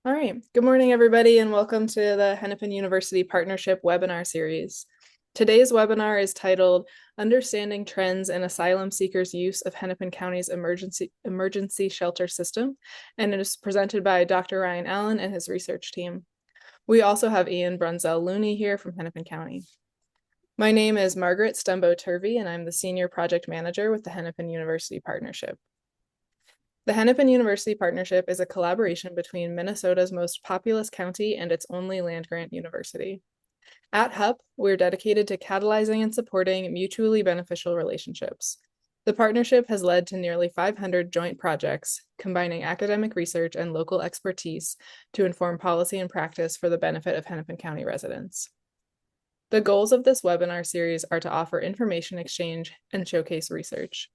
All right. Good morning, everybody, and welcome to the Hennepin-University Partnership webinar series. Today's webinar is titled Understanding Trends in Asylum Seekers' Use of Hennepin County's Emergency Shelter System, and it is presented by Dr. Ryan Allen and his research team. We also have Ian Brunzell-Looney here from Hennepin County. My name is Margaret Stumbo-Turvey, and I'm the Senior Project Manager with the Hennepin-University Partnership. The Hennepin-University Partnership is a collaboration between Minnesota's most populous county and its only land-grant university. At HUP, we're dedicated to catalyzing and supporting mutually beneficial relationships. The partnership has led to nearly 500 joint projects, combining academic research and local expertise to inform policy and practice for the benefit of Hennepin County residents. The goals of this webinar series are to offer information exchange and showcase research.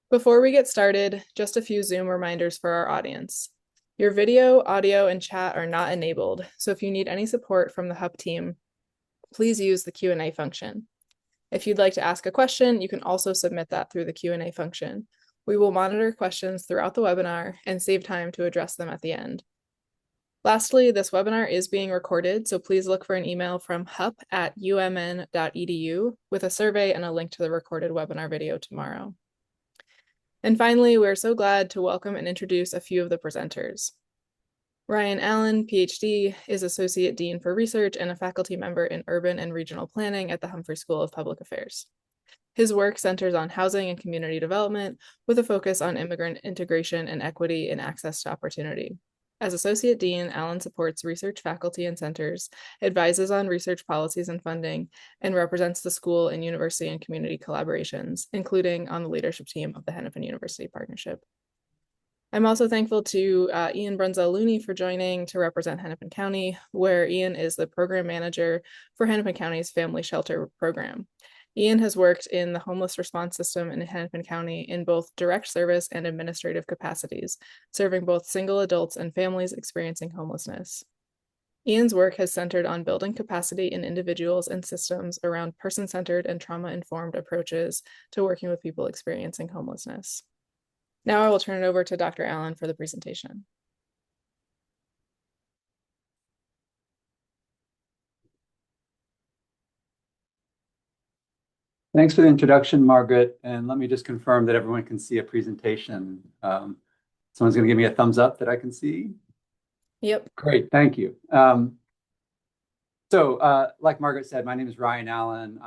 Before we get started, just a few Zoom reminders for our audience. Your video, audio, and chat are not enabled, so if you need any support from the HUP team, please use the Q&A function. If you'd like to ask a question, you can also submit that through the Q&A function. We will monitor questions throughout the webinar and save time to address them at the end. Lastly, this webinar is being recorded, so please look for an email from hup@umn.edu with a survey and a link to the recorded webinar video tomorrow. And finally, we're so glad to welcome and introduce a few of the presenters. Ryan Allen, PhD, is Associate Dean for Research and a faculty member in Urban and Regional Planning at the Humphrey School of Public Affairs. His work centers on housing and community development with a focus on immigrant integration and equity in access to opportunity. As Associate Dean, Allen supports research faculty and centers, advises on research policies and funding, and represents the school in university and community collaborations, including on the leadership team of the Hennepin-University Partnership. I'm also thankful to Ian Brunzell-Looney for joining to represent Hennepin County, where Ian is the program manager for Hennepin County's Family Shelter Program. Ian has worked in the homeless response system in Hennepin County in both direct service and administrative capacities, serving both single adults and families experiencing homelessness. Ian's work has centered on building capacity in individuals and systems around person-centered and trauma-informed approaches to working with people experiencing homelessness. Now I will turn it over to Dr. Allen for the presentation. Thanks for the introduction, Margaret. And let me just confirm that everyone can see a presentation. Someone's going to give me a thumbs up that I can see. Yep. Great, thank you. Like Margaret said, my name is Ryan Allen.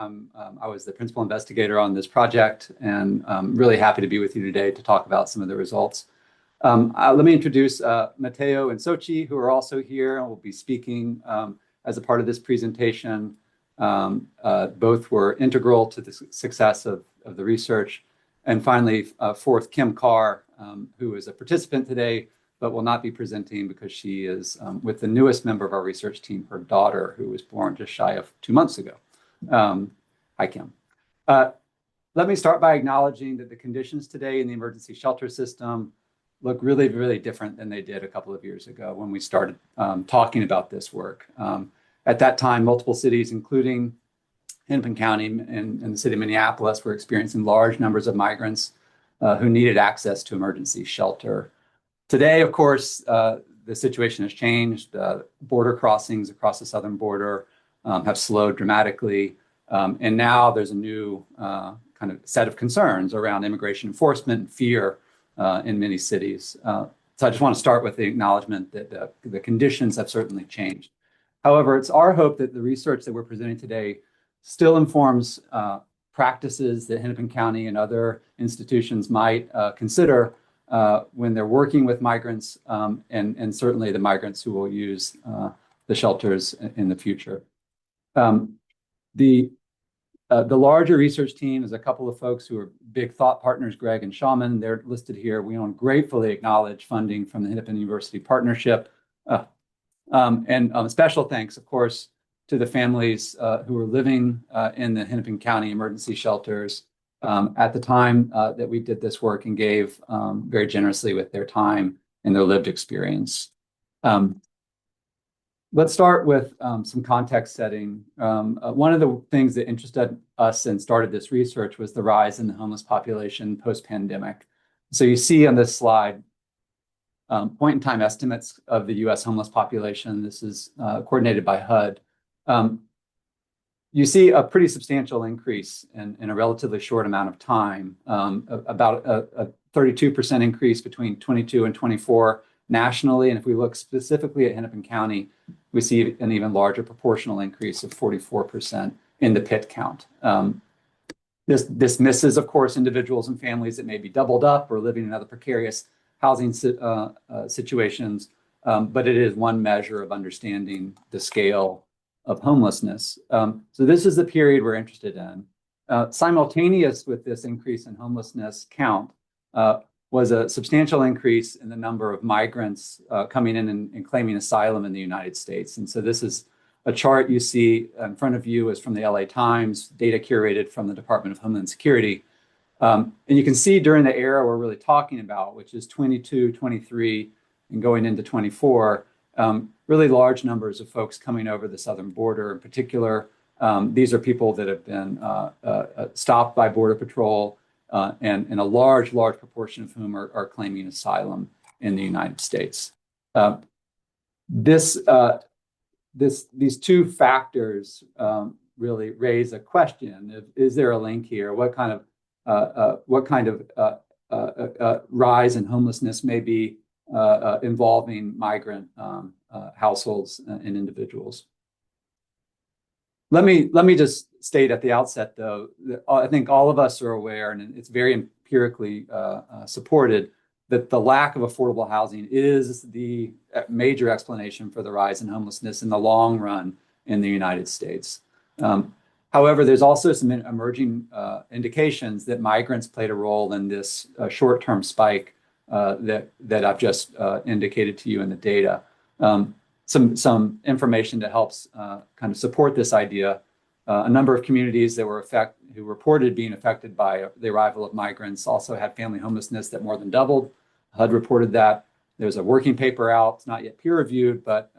I was the principal investigator on this project, and I'm really happy to be with you today to talk about some of the results. Let me introduce Matteo and Sochi, who are also here and will be speaking as a part of this presentation. Both were integral to the success of the research. And finally, fourth, Kim Carr, who is a participant today, but will not be presenting because she is with the newest member of our research team, her daughter, who was born just shy of 2 months ago. Hi, Kim. Let me start by acknowledging that the conditions today in the emergency shelter system look really, really different than they did a couple of years ago when we started talking about this work. At that time, multiple cities, including Hennepin County and the city of Minneapolis, were experiencing large numbers of migrants who needed access to emergency shelter. Today, of course, the situation has changed. Border crossings across the southern border have slowed dramatically. And now there's a new kind of set of concerns around immigration enforcement and fear in many cities. So I just want to start with the acknowledgement that the conditions have certainly changed. However, it's our hope that the research that we're presenting today still informs practices that Hennepin County and other institutions might consider when they're working with migrants and certainly the migrants who will use the shelters in the future. The larger research team is a couple of folks who are big thought partners, Greg and Shaman. They're listed here. We want to gratefully acknowledge funding from the Hennepin-University Partnership. Special thanks, of course, to the families who are living in the Hennepin County emergency shelters at the time that we did this work and gave very generously with their time and their lived experience. Let's start with some context setting. One of the things that interested us and started this research was the rise in the homeless population post-pandemic. So you see on this slide point-in-time estimates of the U.S. homeless population. This is coordinated by HUD. You see a pretty substantial increase in a relatively short amount of time, about a 32% increase between 22 and 24 nationally. And if we look specifically at Hennepin County, we see an even larger proportional increase of 44% in the PIT count. This misses, of course, individuals and families that may be doubled up or living in other precarious housing situations, but it is one measure of understanding the scale of homelessness. So this is the period we're interested in. Simultaneous with this increase in homelessness count was a substantial increase in the number of migrants coming in and claiming asylum in the United States. And so this is a chart you see in front of you is from the LA Times, data curated from the Department of Homeland Security. And you can see during the era we're really talking about, which is 22, 23, and going into 24, really large numbers of folks coming over the southern border in particular. These are people that have been stopped by Border Patrol, and a large proportion of whom are claiming asylum in the United States. These two factors really raise a question: is there a link here? What kind of rise in homelessness may be involving migrant households and individuals? Let me just state at the outset, though, that I think all of us are aware, and it's very empirically supported, that the lack of affordable housing is the major explanation for the rise in homelessness in the long run in the United States. However, there's also some emerging indications that migrants played a role in this short-term spike that I've just indicated to you in the data. Some information that helps kind of support this idea. A number of communities that who reported being affected by the arrival of migrants also had family homelessness that more than doubled. HUD reported that. There's a working paper out. It's not yet peer-reviewed, but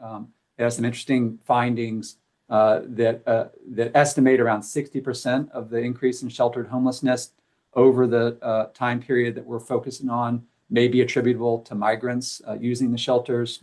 it has some interesting findings that estimate around 60% of the increase in sheltered homelessness over the time period that we're focusing on may be attributable to migrants using the shelters.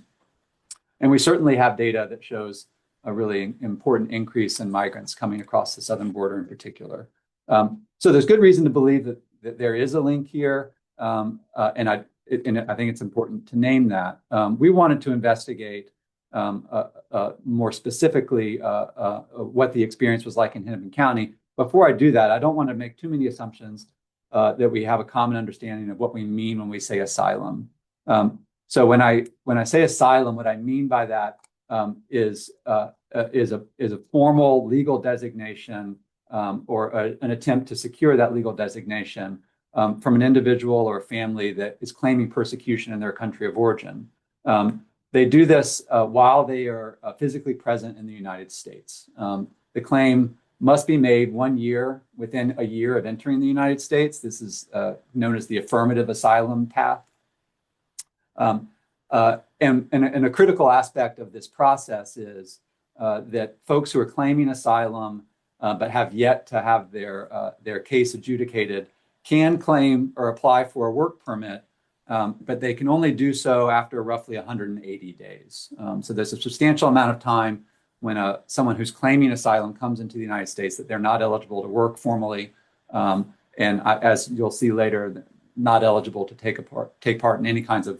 And we certainly have data that shows a really important increase in migrants coming across the southern border in particular. So there's good reason to believe that there is a link here. And I think it's important to name that. We wanted to investigate more specifically what the experience was like in Hennepin County. Before I do that, I don't want to make too many assumptions that we have a common understanding of what we mean when we say asylum. So when I say asylum, what I mean by that is a formal legal designation or an attempt to secure that legal designation from an individual or a family that is claiming persecution in their country of origin. They do this while they are physically present in the United States. The claim must be made within a year of entering the United States. This is known as the affirmative asylum path. And a critical aspect of this process is that folks who are claiming asylum but have yet to have their case adjudicated can claim or apply for a work permit, but they can only do so after roughly 180 days. So there's a substantial amount of time when someone who's claiming asylum comes into the United States that they're not eligible to work formally, and as you'll see later, not eligible to take part in any kinds of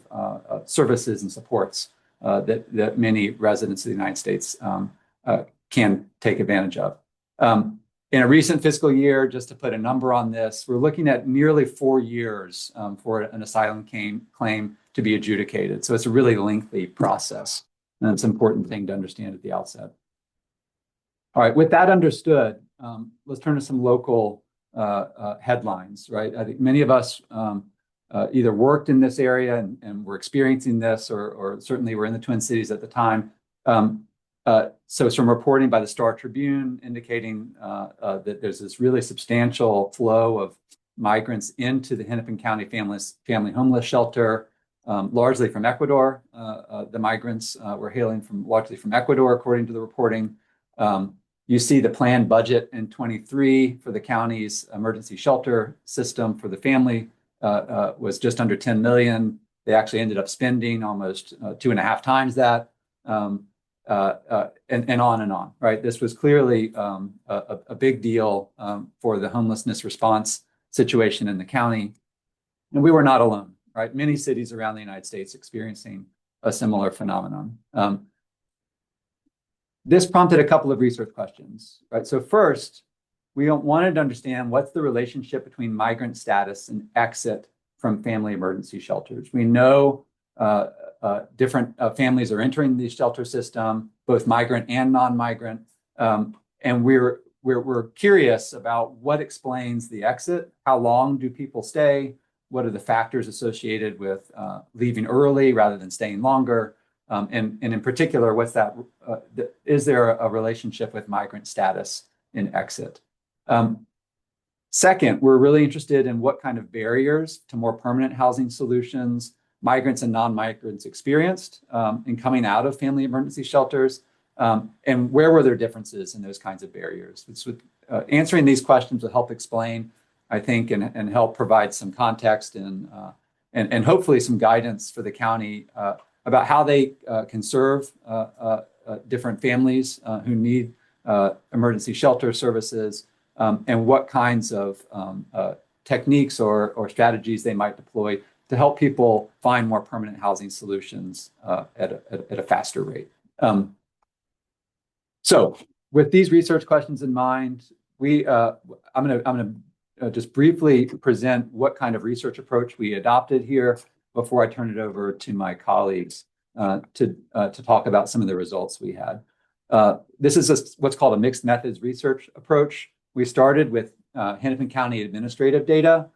services and supports that many residents of the United States can take advantage of. In a recent fiscal year, just to put a number on this, we're looking at nearly 4 years for an asylum claim to be adjudicated. So it's a really lengthy process, and it's an important thing to understand at the outset. All right, with that understood, let's turn to some local headlines, right? I think many of us either worked in this area and were experiencing this, or certainly were in the Twin Cities at the time. So some reporting by the Star Tribune indicating that there's this really substantial flow of migrants into the Hennepin County Family Homeless Shelter, largely from Ecuador. The migrants were hailing largely from Ecuador, according to the reporting. You see the planned budget in 23 for the county's emergency shelter system for the family was just under 10 million. They actually ended up spending almost 2.5 times that, and on and on, right? This was clearly a big deal for the homelessness response situation in the county. And we were not alone, right? Many cities around the United States experiencing a similar phenomenon. This prompted a couple of research questions, right? So first, we wanted to understand what's the relationship between migrant status and exit from family emergency shelters. We know different families are entering the shelter system, both migrant and non-migrant, and we're curious about what explains the exit. How long do people stay? What are the factors associated with leaving early rather than staying longer? And in particular, what's that? Is there a relationship with migrant status in exit? Second, we're really interested in what kind of barriers to more permanent housing solutions migrants and non-migrants experienced in coming out of family emergency shelters, and where were there differences in those kinds of barriers? Answering these questions will help explain, I think, and help provide some context and hopefully some guidance for the county about how they can serve different families who need emergency shelter services, and what kinds of techniques or strategies they might deploy to help people find more permanent housing solutions at a faster rate. So with these research questions in mind, I'm going to just briefly present what kind of research approach we adopted here before I turn it over to my colleagues to talk about some of the results we had. This is what's called a mixed methods research approach. We started with Hennepin County administrative data.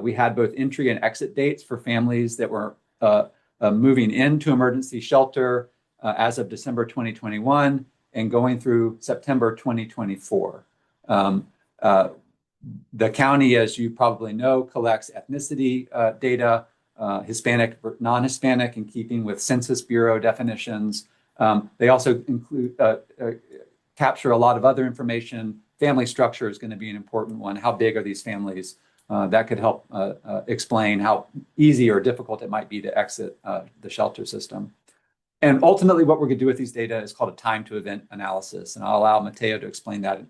We had both entry and exit dates for families that were moving into emergency shelter as of December 2021 and going through September 2024. The county, as you probably know, collects ethnicity data, Hispanic, non-Hispanic, in keeping with Census Bureau definitions. They also include capture a lot of other information. Family structure is going to be an important one. How big are these families? That could help explain how easy or difficult it might be to exit the shelter system. And ultimately, what we're going to do with these data is called a time to event analysis. And I'll allow Matteo to explain that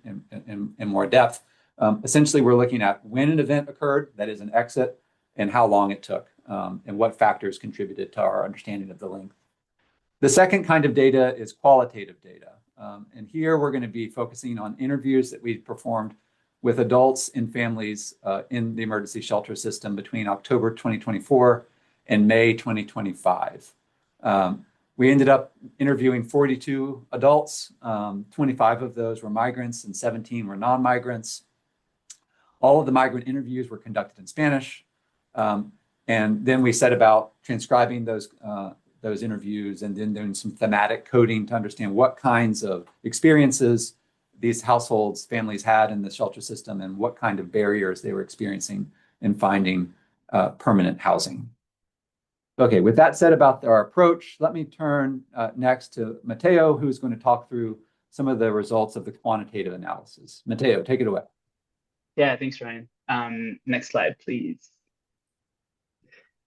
in more depth. Essentially, we're looking at when an event occurred, that is an exit, and how long it took, and what factors contributed to our understanding of the length. The second kind of data is qualitative data. And here we're going to be focusing on interviews that we performed with adults and families in the emergency shelter system between October 2024 and May 2025. We ended up interviewing 42 adults. 25 of those were migrants and 17 were non-migrants. All of the migrant interviews were conducted in Spanish. And then we set about transcribing those interviews and then doing some thematic coding to understand what kinds of experiences these households, families had in the shelter system and what kind of barriers they were experiencing in finding permanent housing. Okay, with that said about our approach, let me turn next to Matteo, who's going to talk through some of the results of the quantitative analysis. Matteo, take it away. Yeah, thanks, Ryan. Next slide, please.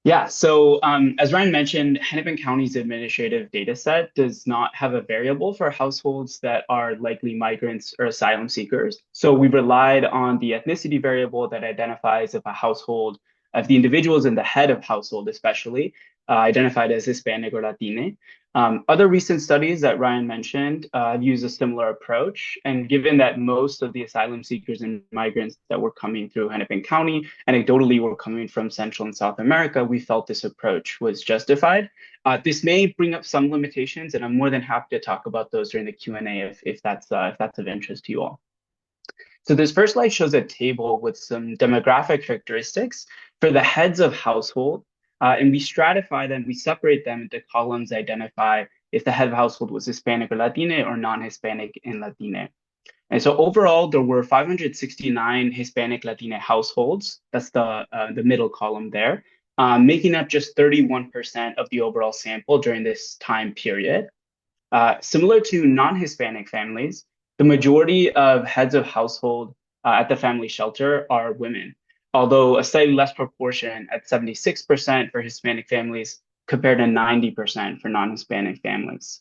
Yeah, so as Ryan mentioned, Hennepin County's administrative data set does not have a variable for households that are likely migrants or asylum seekers. So we relied on the ethnicity variable that identifies if a household, if the individuals in the head of household especially, identified as Hispanic or Latine. Other recent studies that Ryan mentioned use a similar approach. And given that most of the asylum seekers and migrants that were coming through Hennepin County anecdotally were coming from Central and South America, we felt this approach was justified. This may bring up some limitations, and I'm more than happy to talk about those during the Q&A if that's of interest to you all. So this first slide shows a table with some demographic characteristics for the heads of household. And we stratify them, we separate them into columns to identify if the head of household was Hispanic or Latine or non-Hispanic and Latine. And so overall, there were 569 Hispanic Latine households. That's the middle column there, making up just 31% of the overall sample during this time period. Similar to non-Hispanic families, the majority of heads of household at the family shelter are women. although a slightly less proportion at 76% for Hispanic families compared to 90% for non-Hispanic families.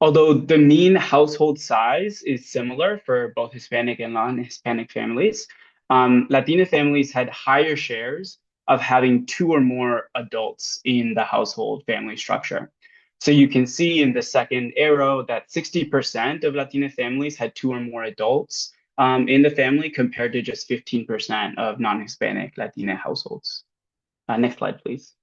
Although the mean household size is similar for both Hispanic and non-Hispanic families, Latina families had higher shares of having two or more adults in the household family structure. So you can see in the second arrow that 60% of Latina families had two or more adults in the family compared to just 15% of non-Hispanic Latina households. Next slide, please.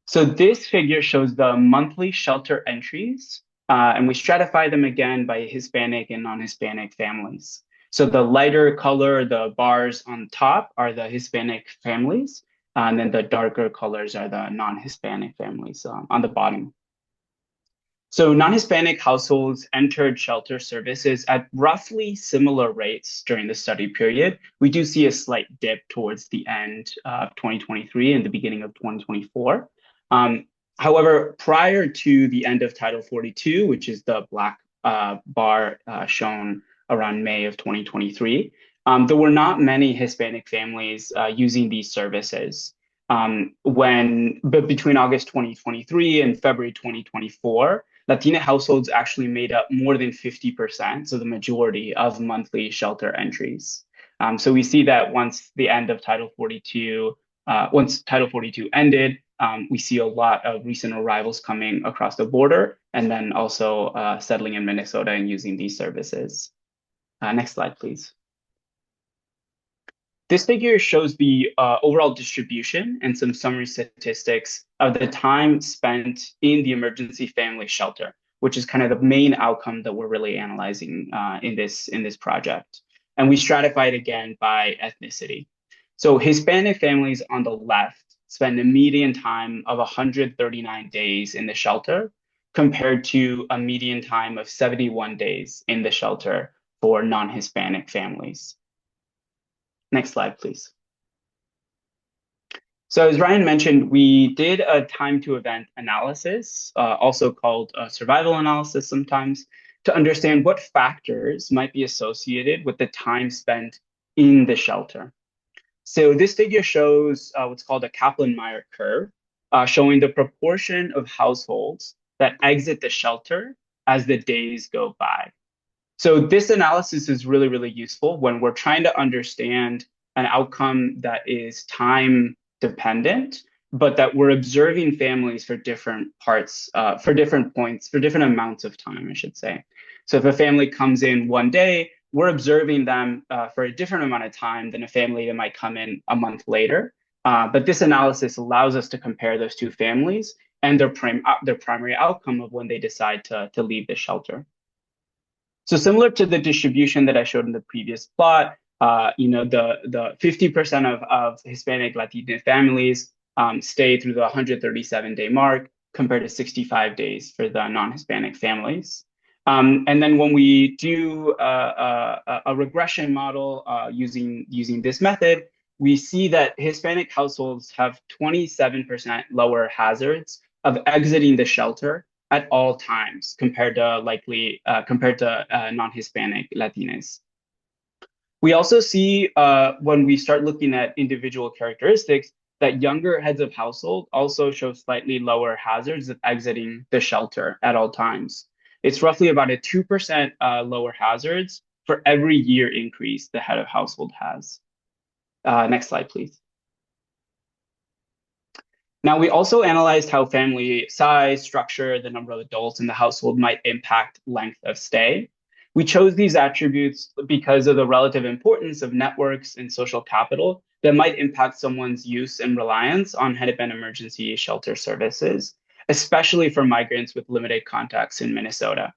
So this figure shows the monthly shelter entries, and we stratify them again by Hispanic and non-Hispanic families. So the lighter color, the bars on top are the Hispanic families, and then the darker colors are the non-Hispanic families on the bottom. So non-Hispanic households entered shelter services at roughly similar rates during the study period. We do see a slight dip towards the end of 2023 and the beginning of 2024. However, prior to the end of Title 42, which is the black bar shown around May of 2023, there were not many Hispanic families using these services. But between August 2023 and February 2024, Latina households actually made up more than 50%, so the majority of monthly shelter entries. So we see that once the end of Title 42, once Title 42 ended, we see a lot of recent arrivals coming across the border and then also settling in Minnesota and using these services. Next slide, please. This figure shows the overall distribution and some summary statistics of the time spent in the emergency family shelter, which is kind of the main outcome that we're really analyzing in this project. And we stratified again by ethnicity. So Hispanic families on the left spend a median time of 139 days in the shelter compared to a median time of 71 days in the shelter for non-Hispanic families. Next slide, please. So as Ryan mentioned, we did a time to event analysis, also called a survival analysis sometimes, to understand what factors might be associated with the time spent in the shelter. So this figure shows what's called a Kaplan-Meier curve, showing the proportion of households that exit the shelter as the days go by. So this analysis is really, really useful when we're trying to understand an outcome that is time dependent, but that we're observing families for different parts, for different points, for different amounts of time, I should say. So if a family comes in one day, we're observing them for a different amount of time than a family that might come in a month later. But this analysis allows us to compare those two families and their primary outcome of when they decide to leave the shelter. So similar to the distribution that I showed in the previous plot, the 50% of Hispanic Latina families stay through the 137-day mark compared to 65 days for the non-Hispanic families. And then when we do a regression model using this method, we see that Hispanic households have 27% lower hazards of exiting the shelter at all times compared to non-Hispanic Latinas. We also see when we start looking at individual characteristics that younger heads of household also show slightly lower hazards of exiting the shelter at all times. It's roughly about a 2% lower hazards for every year increase the head of household has. Next slide, please. Now, we also analyzed how family size, structure, the number of adults in the household might impact length of stay. We chose these attributes because of the relative importance of networks and social capital that might impact someone's use and reliance on Hennepin emergency shelter services, especially for migrants with limited contacts in Minnesota.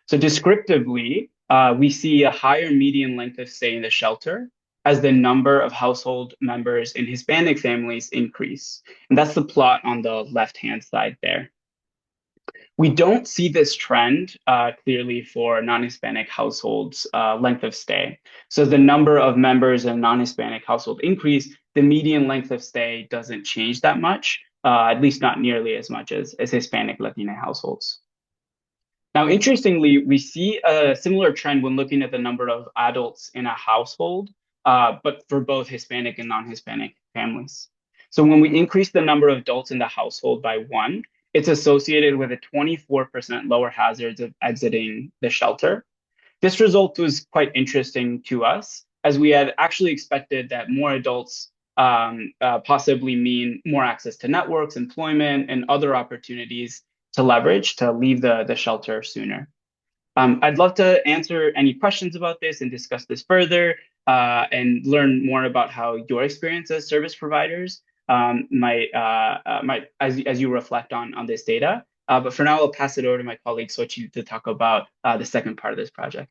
So descriptively, we see a higher median length of stay in the shelter as the number of household members in Hispanic families increase. And that's the plot on the left-hand side there. We don't see this trend clearly for non-Hispanic households' length of stay. So the number of members in non-Hispanic household increase, the median length of stay doesn't change that much, at least not nearly as much as Hispanic Latina households. Now, interestingly, we see a similar trend when looking at the number of adults in a household, but for both Hispanic and non-Hispanic families. So when we increase the number of adults in the household by one, it's associated with a 24% lower hazards of exiting the shelter. This result was quite interesting to us, as we had actually expected that more adults possibly mean more access to networks, employment, and other opportunities to leverage to leave the shelter sooner. I'd love to answer any questions about this and discuss this further and learn more about how your experience as service providers might as you reflect on this data. But for now, I'll pass it over to my colleague Sochi to talk about the second part of this project.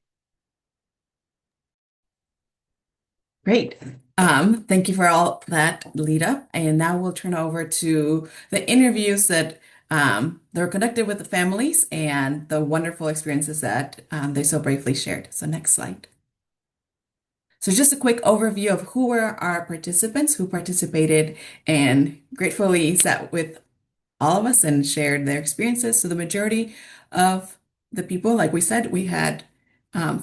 Great. Thank you for all that lead up. And now we'll turn over to the interviews that were conducted with the families and the wonderful experiences that they so bravely shared. So next slide. So just a quick overview of who were our participants who participated and gratefully sat with all of us and shared their experiences. So the majority of the people, like we said, we had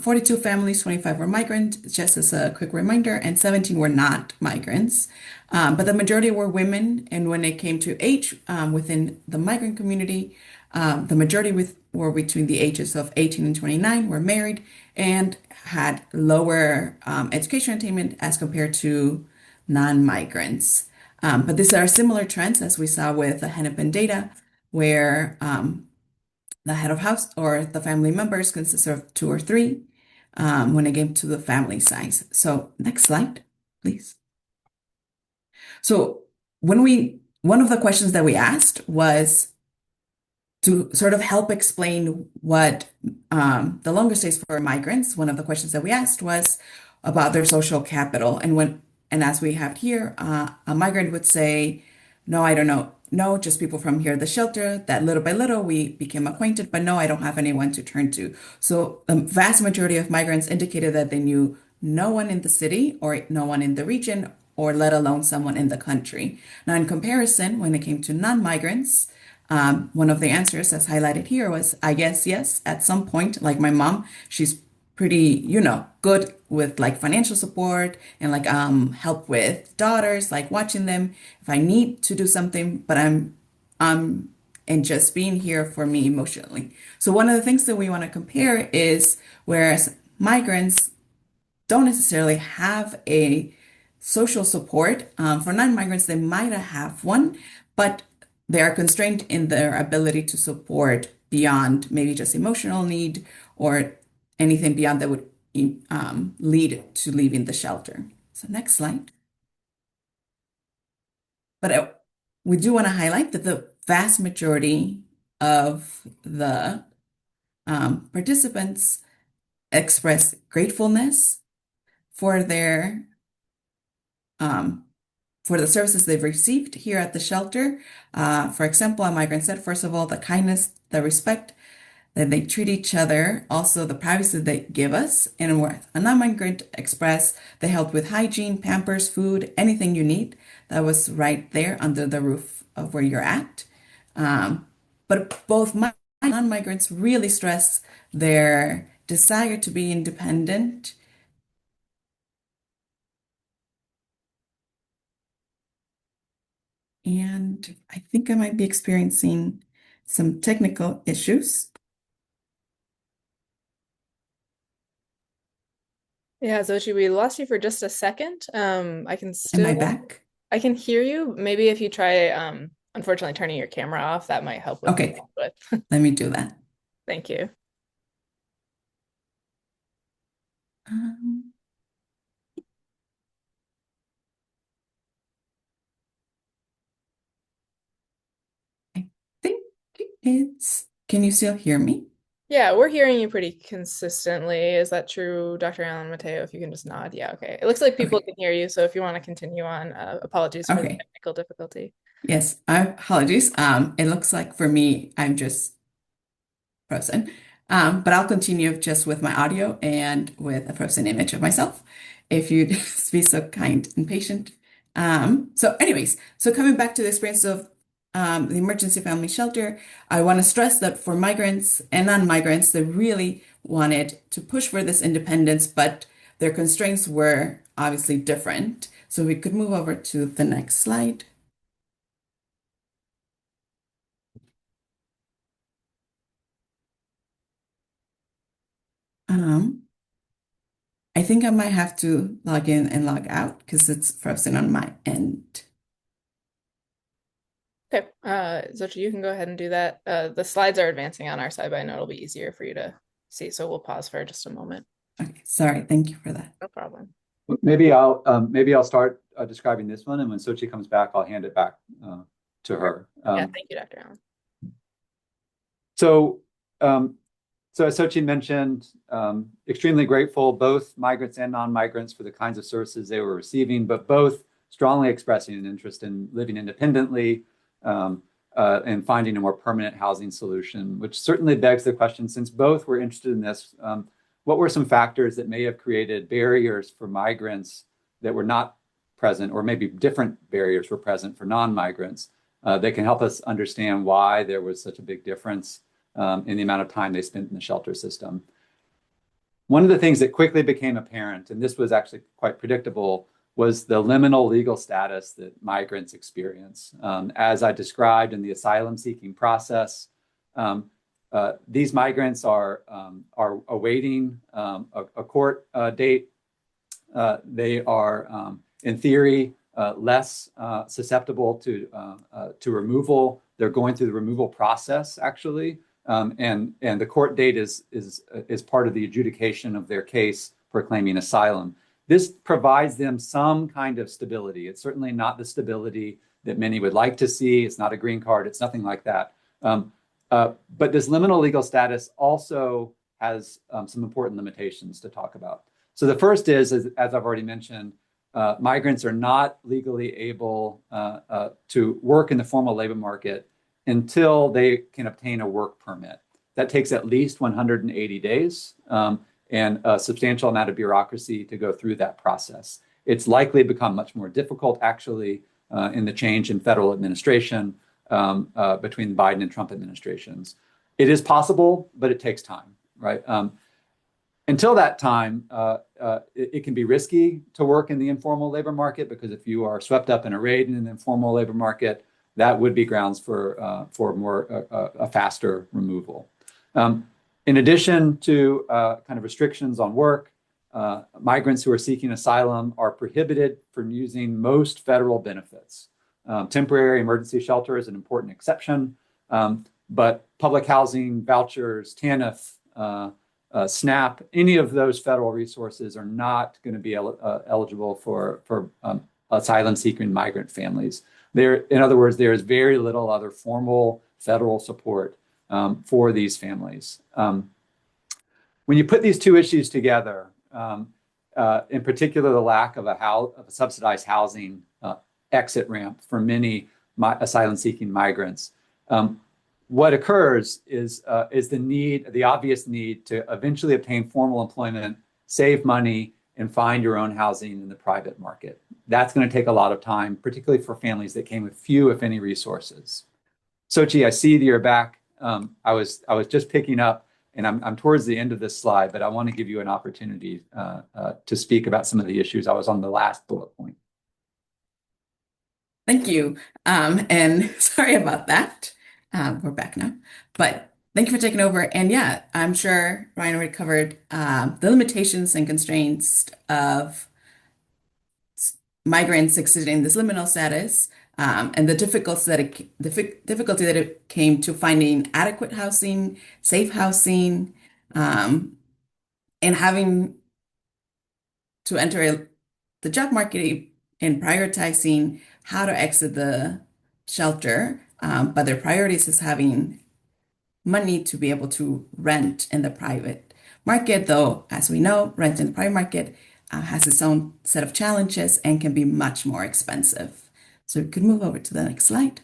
42 families, 25 were migrant, just as a quick reminder, and 17 were not migrants. But the majority were women. And when it came to age within the migrant community, the majority were between the ages of 18 and 29, were married, and had lower education attainment as compared to non-migrants. But these are similar trends as we saw with the Hennepin data, where the head of house or the family members consist of two or three when it came to the family size. So next slide, please. So one of the questions that we asked was to sort of help explain what the longer stays for migrants. One of the questions that we asked was about their social capital. And as we have here, a migrant would say, no, I don't know. No, just people from here at the shelter, that little by little we became acquainted, but no, I don't have anyone to turn to. So the vast majority of migrants indicated that they knew no one in the city or no one in the region, or let alone someone in the country. Now, in comparison, when it came to non-migrants, one of the answers as highlighted here was, I guess, yes, at some point, like my mom, she's pretty, good with like financial support and like help with daughters, like watching them if I need to do something, but I'm and just being here for me emotionally. So one of the things that we want to compare is whereas migrants don't necessarily have a social support, for non-migrants, they might have one, but they are constrained in their ability to support beyond maybe just emotional need or anything beyond that would lead to leaving the shelter. So next slide. But we do want to highlight that the vast majority of the participants express gratefulness for their for the services they've received here at the shelter. For example, a migrant said, first of all, the kindness, the respect that they treat each other, also the privacy they give us, and with a non-migrant express, they help with hygiene, pampers, food, anything you need that was right there under the roof of where you're at. But both non-migrants really stress their desire to be independent. And I think I might be experiencing some technical issues. Yeah, Zochi, we lost you for just a second. Am I back? I can hear you. Maybe if you try, unfortunately, turning your camera off, that might help with Okay, with. let me do that. Thank you. Um, I think can you still hear me? Yeah, we're hearing you pretty consistently. Is that true, Dr. Allen Mateo? If you can just nod. Yeah, okay. It looks like people Okay, can hear you, so if you want to continue on, apologies for the okay. technical difficulty. Yes, apologies. It looks like for me, I'm just frozen. But I'll continue just with my audio and with a frozen image of myself, if you'd be so kind and patient. So anyways, so coming back to the experience of the emergency family shelter, I want to stress that for migrants and non-migrants, they really wanted to push for this independence, but their constraints were obviously different. So we could move over to the next slide. Um, I think I might have to log in and log out because it's frozen on my end. Okay, Zochi, you can go ahead and do that. The slides are advancing on our side, but I know it'll be easier for you to see, so we'll pause for just a moment. Okay, sorry. Thank you for that. No problem. Maybe I'll start describing this one, and when Sochi comes back, I'll hand it back to her. Yeah, thank you, Dr. Allen. So, so as Sochi mentioned, extremely grateful, both migrants and non-migrants, for the kinds of services they were receiving, but both strongly expressing an interest in living independently and finding a more permanent housing solution, which certainly begs the question, since both were interested in this, what were some factors that may have created barriers for migrants that were not present, or maybe different barriers were present for non-migrants that can help us understand why there was such a big difference in the amount of time they spent in the shelter system. One of the things that quickly became apparent, and this was actually quite predictable, was the liminal legal status that migrants experience. As I described in the asylum-seeking process, these migrants are awaiting a court date. They are, in theory, less susceptible to removal. They're going through the removal process, actually, and the court date is part of the adjudication of their case for claiming asylum. This provides them some kind of stability. It's certainly not the stability that many would like to see. It's not a green card. It's nothing like that. But this liminal legal status also has some important limitations to talk about. So the first is, as I've already mentioned, migrants are not legally able to work in the formal labor market until they can obtain a work permit. That takes at least 180 days and a substantial amount of bureaucracy to go through that process. It's likely become much more difficult, actually, in the change in federal administration between the Biden and Trump administrations. It is possible, but it takes time, right? Until that time, it can be risky to work in the informal labor market, because if you are swept up in a raid in the informal labor market, that would be grounds for a faster removal. In addition to kind of restrictions on work, migrants who are seeking asylum are prohibited from using most federal benefits. Temporary emergency shelter is an important exception, but public housing, vouchers, TANF, SNAP, any of those federal resources are not going to be eligible for asylum-seeking migrant families. In other words, there is very little other formal federal support for these families. When you put these two issues together, in particular, the lack of a subsidized housing exit ramp for many asylum-seeking migrants, what occurs is the obvious need to eventually obtain formal employment, save money, and find your own housing in the private market. That's going to take a lot of time, particularly for families that came with few, if any, resources. Sochi, I see that you're back. I was just picking up, and I'm towards the end of this slide, but I want to give you an opportunity to speak about some of the issues. I was on the last bullet point. Thank you. And sorry about that. We're back now. But thank you for taking over. And yeah, I'm sure Ryan already covered the limitations and constraints of migrants exiting this liminal status, and the difficulty that it came to finding adequate housing, safe housing, and having to enter the job market and prioritizing how to exit the shelter. But their priorities is having money to be able to rent in the private market, though, as we know, rent in the private market has its own set of challenges and can be much more expensive. So we could move over to the next slide.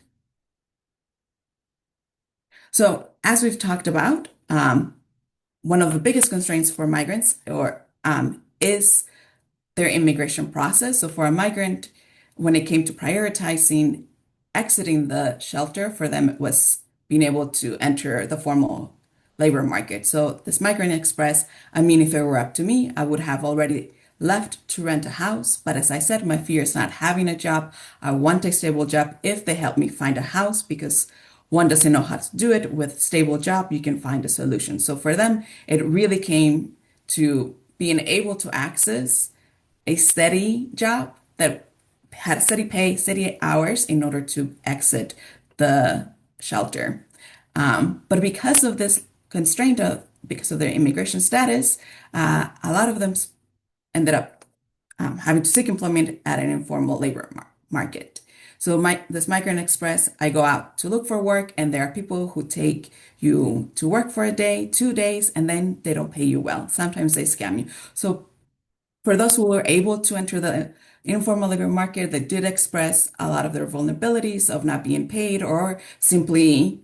So as we've talked about, one of the biggest constraints for migrants is their immigration process. So for a migrant, when it came to prioritizing exiting the shelter for them was being able to enter the formal labor market. So this Migrant Express, I mean, if it were up to me, I would have already left to rent a house. But as I said, my fear is not having a job. I want a stable job if they help me find a house, because one doesn't know how to do it. With stable job, you can find a solution. So for them, it really came to being able to access a steady job that had steady pay, steady hours in order to exit the shelter. But because of this constraint because of their immigration status, a lot of them ended up having to seek employment at an informal labor market. So this Migrant Express, I go out to look for work, and there are people who take you to work for a day, 2 days, and then they don't pay you well. Sometimes they scam you. So for those who were able to enter the informal labor market, they did express a lot of their vulnerabilities of not being paid, or simply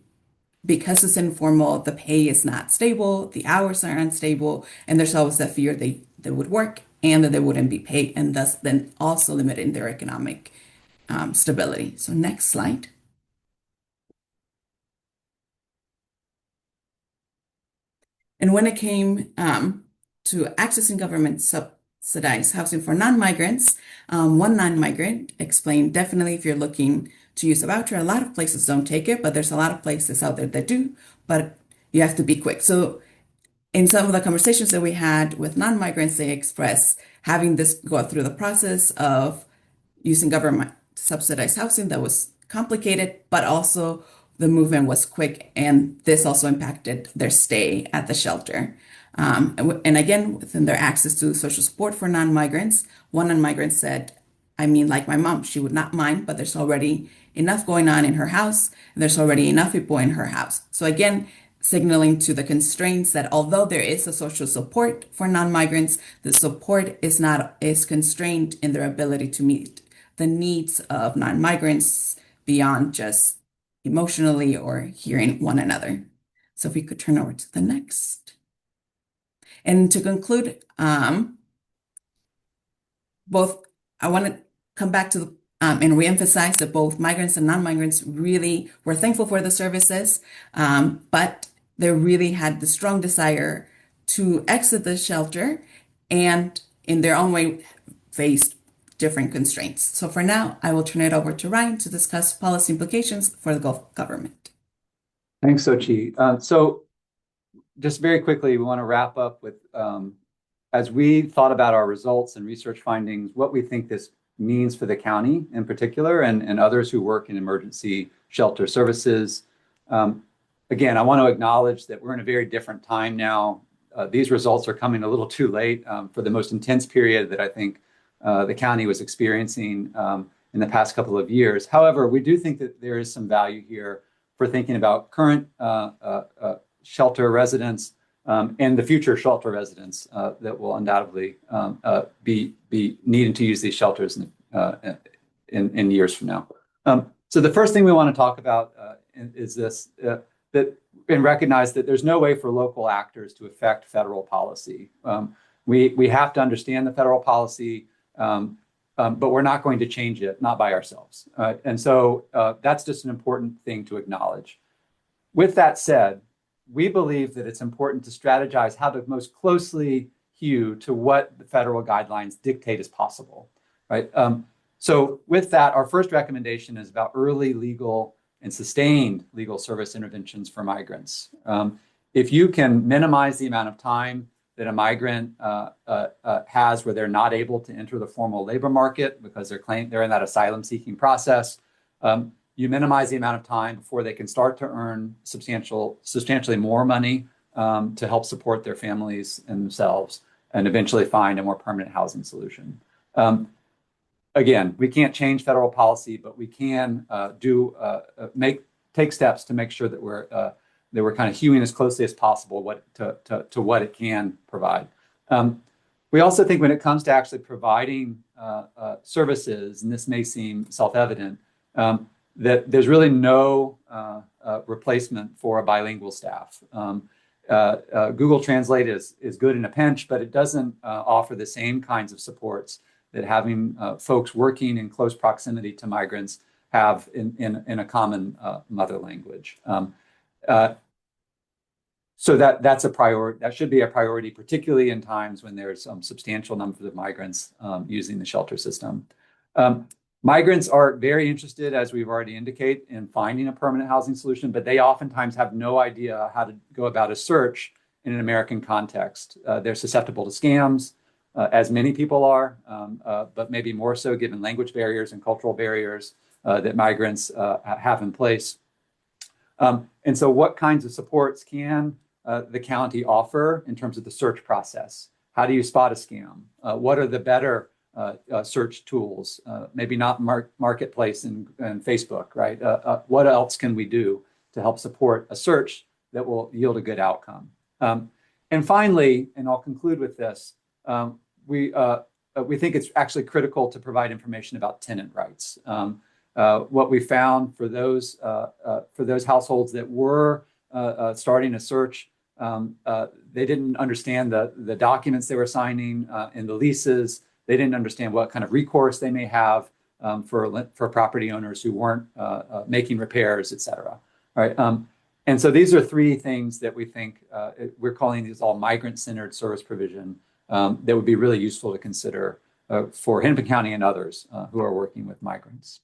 because it's informal, the pay is not stable, the hours are unstable, and there's always that fear they would work and that they wouldn't be paid, and thus then also limiting their economic stability. So next slide. And when it came to accessing government subsidized housing for non-migrants, one non-migrant explained, definitely if you're looking to use a voucher, a lot of places don't take it, but there's a lot of places out there that do, but you have to be quick. So in some of the conversations that we had with non-migrants, they express having this go through the process of using government subsidized housing that was complicated, but also the movement was quick, and this also impacted their stay at the shelter. And again, within their access to social support for non-migrants, one non-migrant said, I mean, like my mom, she would not mind, but there's already enough going on in her house, and there's already enough people in her house. So again, signaling to the constraints that although there is a social support for non-migrants, the support is constrained in their ability to meet the needs of non-migrants beyond just emotionally or hearing one another. So if we could turn over to the next. And to conclude, I want to come back to and reemphasize that both migrants and non-migrants really were thankful for the services, but they really had the strong desire to exit the shelter and in their own way faced different constraints. So for now, I will turn it over to Ryan to discuss policy implications for the Gulf government. Thanks, Sochi. So just very quickly, we want to wrap up with, as we thought about our results and research findings, what we think this means for the county in particular, and others who work in emergency shelter services. Again, I want to acknowledge that we're in a very different time now. These results are coming a little too late for the most intense period that I think the county was experiencing in the past couple of years. However, we do think that there is some value here for thinking about current shelter residents and the future shelter residents that will undoubtedly be needing to use these shelters in years from now. So the first thing we want to talk about is this, and recognize that there's no way for local actors to affect federal policy. We have to understand the federal policy, but we're not going to change it, not by ourselves. And so that's just an important thing to acknowledge. With that said, we believe that it's important to strategize how to most closely hew to what the federal guidelines dictate is possible, right? So with that, our first recommendation is about early legal and sustained legal service interventions for migrants. If you can minimize the amount of time that a migrant has where they're not able to enter the formal labor market because they're in that asylum-seeking process, you minimize the amount of time before they can start to earn substantially more money to help support their families and themselves, and eventually find a more permanent housing solution. Again, we can't change federal policy, but we can take steps to make sure that we're kind of hewing as closely as possible to what it can provide. We also think when it comes to actually providing services, and this may seem self-evident, that there's really no replacement for a bilingual staff. Google Translate is good in a pinch, but it doesn't offer the same kinds of supports that having folks working in close proximity to migrants have in a common mother language. Uh, so that's a priority. That should be a priority, particularly in times when there's substantial numbers of migrants using the shelter system. Um, Migrants are very interested, as we've already indicated, in finding a permanent housing solution, but they oftentimes have no idea how to go about a search in an American context. They're susceptible to scams, as many people are, but maybe more so given language barriers and cultural barriers that migrants have in place. And so what kinds of supports can the county offer in terms of the search process? How do you spot a scam? What are the better search tools? Maybe not Marketplace and Facebook, right? What else can we do to help support a search that will yield a good outcome? And finally, and I'll conclude with this, we think it's actually critical to provide information about tenant rights. What we found for those households that were starting a search, they didn't understand the documents they were signing in the leases. They didn't understand what kind of recourse they may have for property owners who weren't making repairs, et cetera. All right. And so these are three things that we think we're calling these all migrant-centered service provision that would be really useful to consider for Hennepin County and others who are working with migrants.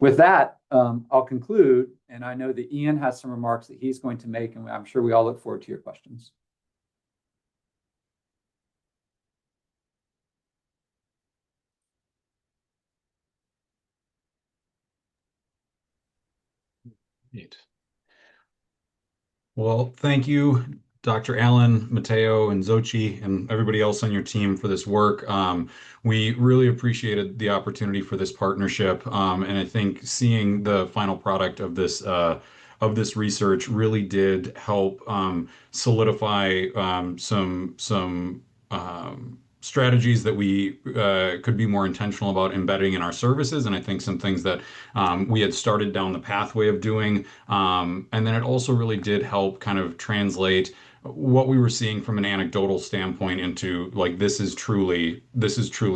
With that, I'll conclude, and I know that Ian has some remarks that he's going to make, and I'm sure we all look forward to your questions. Great. Well, thank you, Dr. Allen, Matteo, and Zochi, and everybody else on your team for this work. We really appreciated the opportunity for this partnership, and I think seeing the final product of this research really did help solidify some strategies that we could be more intentional about embedding in our services, and I think some things that we had started down the pathway of doing. And then it also really did help kind of translate what we were seeing from an anecdotal standpoint into like this is truly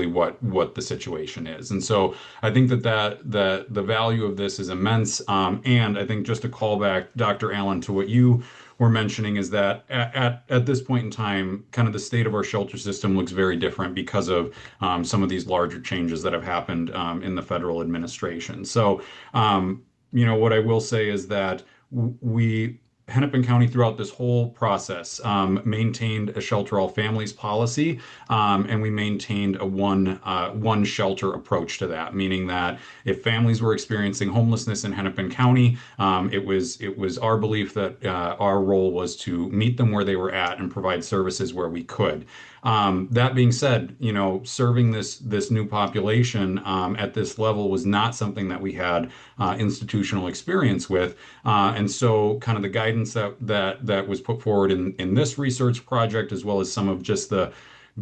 what the situation is. And so I think that the value of this is immense. And I think just to call back, Dr. Allen, to what you were mentioning is that at this point in time, kind of the state of our shelter system looks very different because of some of these larger changes that have happened in the federal administration. So, what I will say is that we Hennepin County throughout this whole process maintained a shelter all families policy, and we maintained a one shelter approach to that, meaning that if families were experiencing homelessness in Hennepin County, it was our belief that our role was to meet them where they were at and provide services where we could. That being said, serving this new population at this level was not something that we had institutional experience with, and so kind of the guidance that was put forward in this research project, as well as some of just the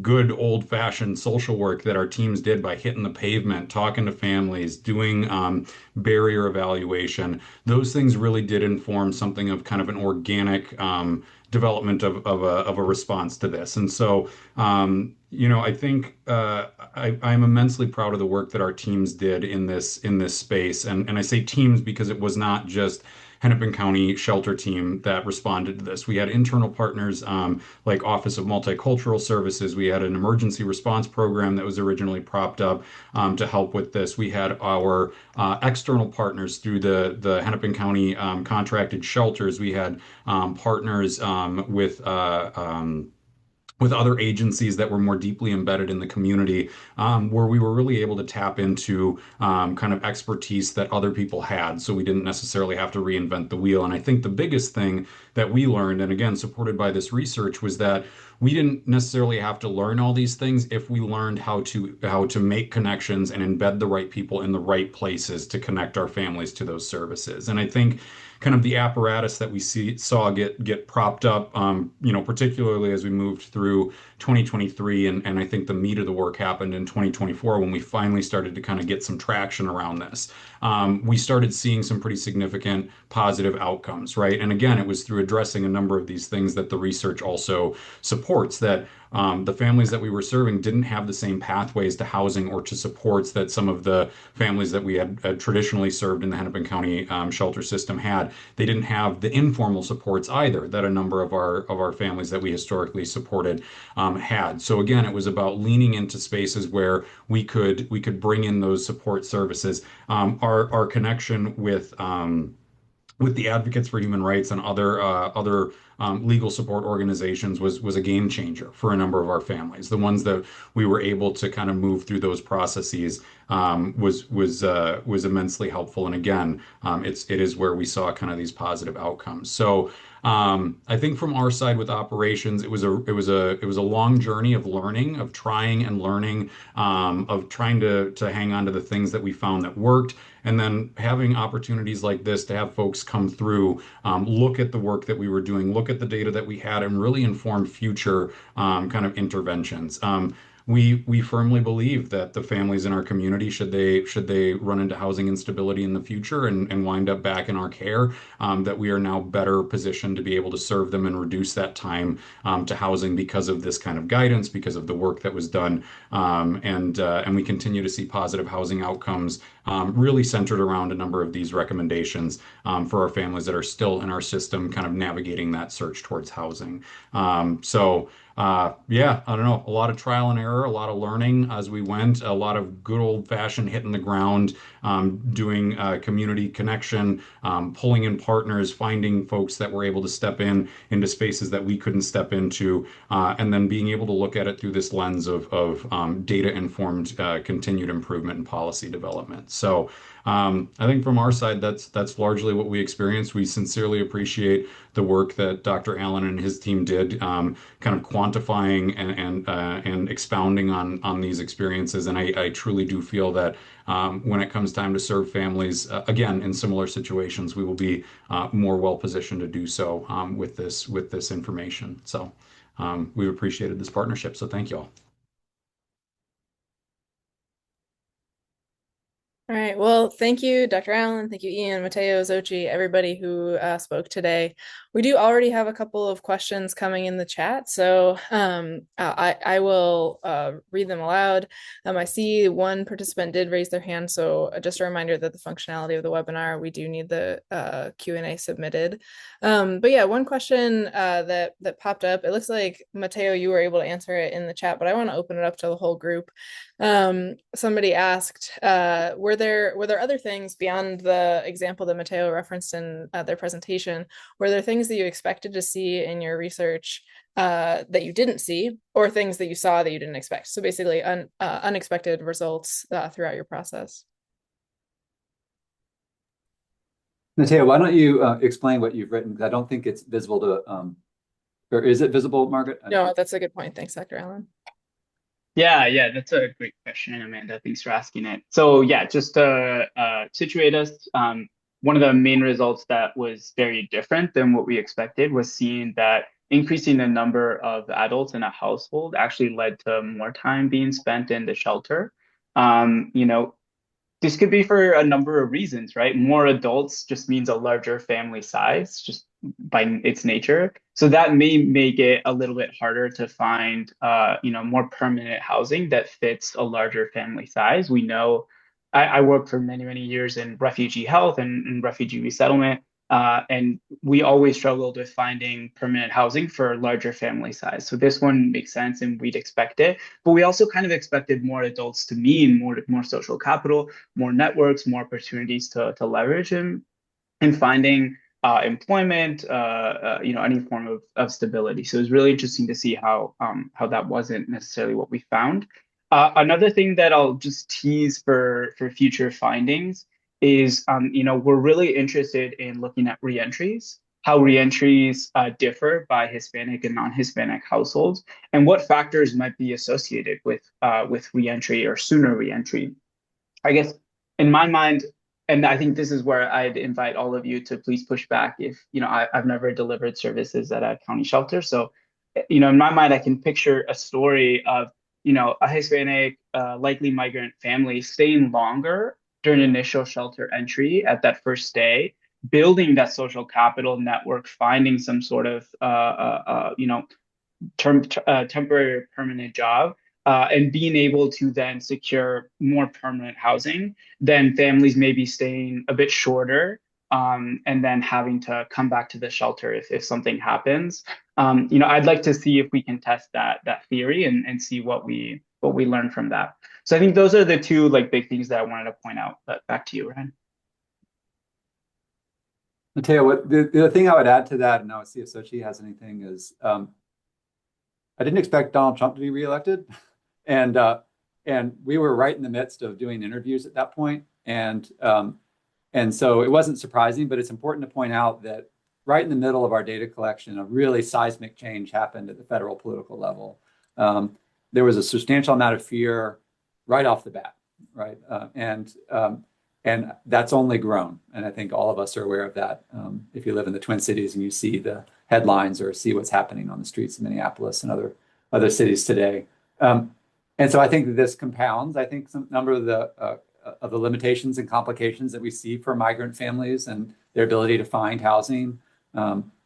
good old-fashioned social work that our teams did by hitting the pavement, talking to families, doing barrier evaluation. Those things really did inform something of kind of an organic development of a response to this. And so, I think I'm immensely proud of the work that our teams did in this space. And I say teams because it was not just Hennepin County shelter team that responded to this. We had internal partners like Office of Multicultural Services. We had an emergency response program that was originally propped up to help with this. We had our external partners through the Hennepin County contracted shelters. We had partners with other agencies that were more deeply embedded in the community, where we were really able to tap into kind of expertise that other people had. So we didn't necessarily have to reinvent the wheel. And I think the biggest thing that we learned, and again, supported by this research, was that we didn't necessarily have to learn all these things if we learned how to make connections and embed the right people in the right places to connect our families to those services. And I think kind of the apparatus that we saw get propped up, particularly as we moved through 2023, and I think the meat of the work happened in 2024 when we finally started to kind of get some traction around this. We started seeing some pretty significant positive outcomes, right? And again, it was through addressing a number of these things that the research also supported. supports that the families that we were serving didn't have the same pathways to housing or to supports that some of the families that we had traditionally served in the Hennepin County shelter system had. They didn't have the informal supports either that a number of our families that we historically supported had. So again, it was about leaning into spaces where we could bring in those support services. Our connection with the Advocates for Human Rights and other legal support organizations was a game changer for a number of our families. The ones that we were able to kind of move through those processes was immensely helpful. And again, it is where we saw kind of these positive outcomes. So I think from our side with operations, it was a long journey of learning, of trying and learning, of trying to hang on to the things that we found that worked, and then having opportunities like this to have folks come through, look at the work that we were doing, look at the data that we had, and really inform future kind of interventions. We firmly believe that the families in our community, should they run into housing instability in the future and wind up back in our care, that we are now better positioned to be able to serve them and reduce that time to housing because of this kind of guidance, because of the work that was done, and we continue to see positive housing outcomes, really centered around a number of these recommendations for our families that are still in our system, kind of navigating that search towards housing. Yeah, I don't know, a lot of trial and error, a lot of learning as we went, a lot of good old-fashioned hitting the ground, doing community connection, pulling in partners, finding folks that were able to step into spaces that we couldn't step into, and then being able to look at it through this lens of data-informed continued improvement and policy development. So I think from our side, that's largely what we experienced. We sincerely appreciate the work that Dr. Allen and his team did, kind of quantifying and expounding on these experiences. And I truly do feel that when it comes time to serve families, again, in similar situations, we will be more well positioned to do so with this information. So we've appreciated this partnership. So thank you all. All right. Well, thank you, Dr. Allen. Thank you, Ian, Mateo, Zochi, everybody who spoke today. We do already have a couple of questions coming in the chat, so I will read them aloud. I see one participant did raise their hand, so just a reminder that the functionality of the webinar, we do need the Q&A submitted. But yeah, one question that popped up, it looks like, Mateo, you were able to answer it in the chat, but I want to open it up to the whole group. Somebody asked, were there other things beyond the example that Mateo referenced in their presentation? Were there things that you expected to see in your research that you didn't see, or things that you saw that you didn't expect? So basically, unexpected results throughout your process. Mateo, why don't you explain what you've written? Because I don't think it's visible to, or is it visible, Margaret? No, that's a good point. Thanks, Dr. Allen. Yeah, that's a great question, Amanda. Thanks for asking it. So yeah, just to situate us, one of the main results that was very different than what we expected was seeing that increasing the number of adults in a household actually led to more time being spent in the shelter. This could be for a number of reasons, right? More adults just means a larger family size, just by its nature. So that may make it a little bit harder to find, more permanent housing that fits a larger family size. We know, I worked for many, many years in refugee health and refugee resettlement, and we always struggled with finding permanent housing for larger family size. So this one makes sense and we'd expect it. But we also kind of expected more adults to mean more social capital, more networks, more opportunities to leverage in finding employment, any form of stability. So it was really interesting to see how that wasn't necessarily what we found. Another thing that I'll just tease for future findings is, we're really interested in looking at reentries, how reentries differ by Hispanic and non-Hispanic households, and what factors might be associated with reentry or sooner reentry. I guess in my mind, and I think this is where I'd invite all of you to please push back if, I've never delivered services at a county shelter. So, in my mind, I can picture a story of, a Hispanic, likely migrant family staying longer during initial shelter entry at that first day, building that social capital network, finding some sort of, temporary or permanent job, and being able to then secure more permanent housing, then families may be staying a bit shorter, and then having to come back to the shelter if something happens. I'd like to see if we can test that theory and see what we learn from that. So I think those are the two like big things that I wanted to point out. But back to you, Ryan. Mateo, the other thing I would add to that, and I'll see if Sochi has anything, is I didn't expect Donald Trump to be reelected, and we were right in the midst of doing interviews at that point, and so it wasn't surprising, but it's important to point out that right in the middle of our data collection, a really seismic change happened at the federal political level. There was a substantial amount of fear right off the bat, right? And that's only grown. And I think all of us are aware of that. If you live in the Twin Cities and you see the headlines or see what's happening on the streets of Minneapolis and other cities today. And so I think that this compounds, I think, some number of the limitations and complications that we see for migrant families and their ability to find housing.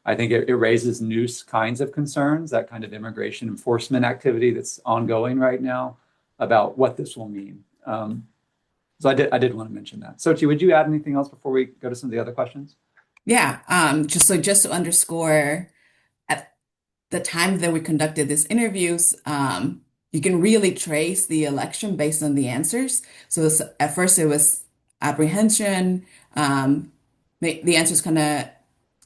I think it raises new kinds of concerns, that kind of immigration enforcement activity that's ongoing right now about what this will mean. So I did want to mention that. Sochi, would you add anything else before we go to some of the other questions? Yeah, just to underscore, at the time that we conducted these interviews, you can really trace the election based on the answers. So at first it was apprehension. The answers kind of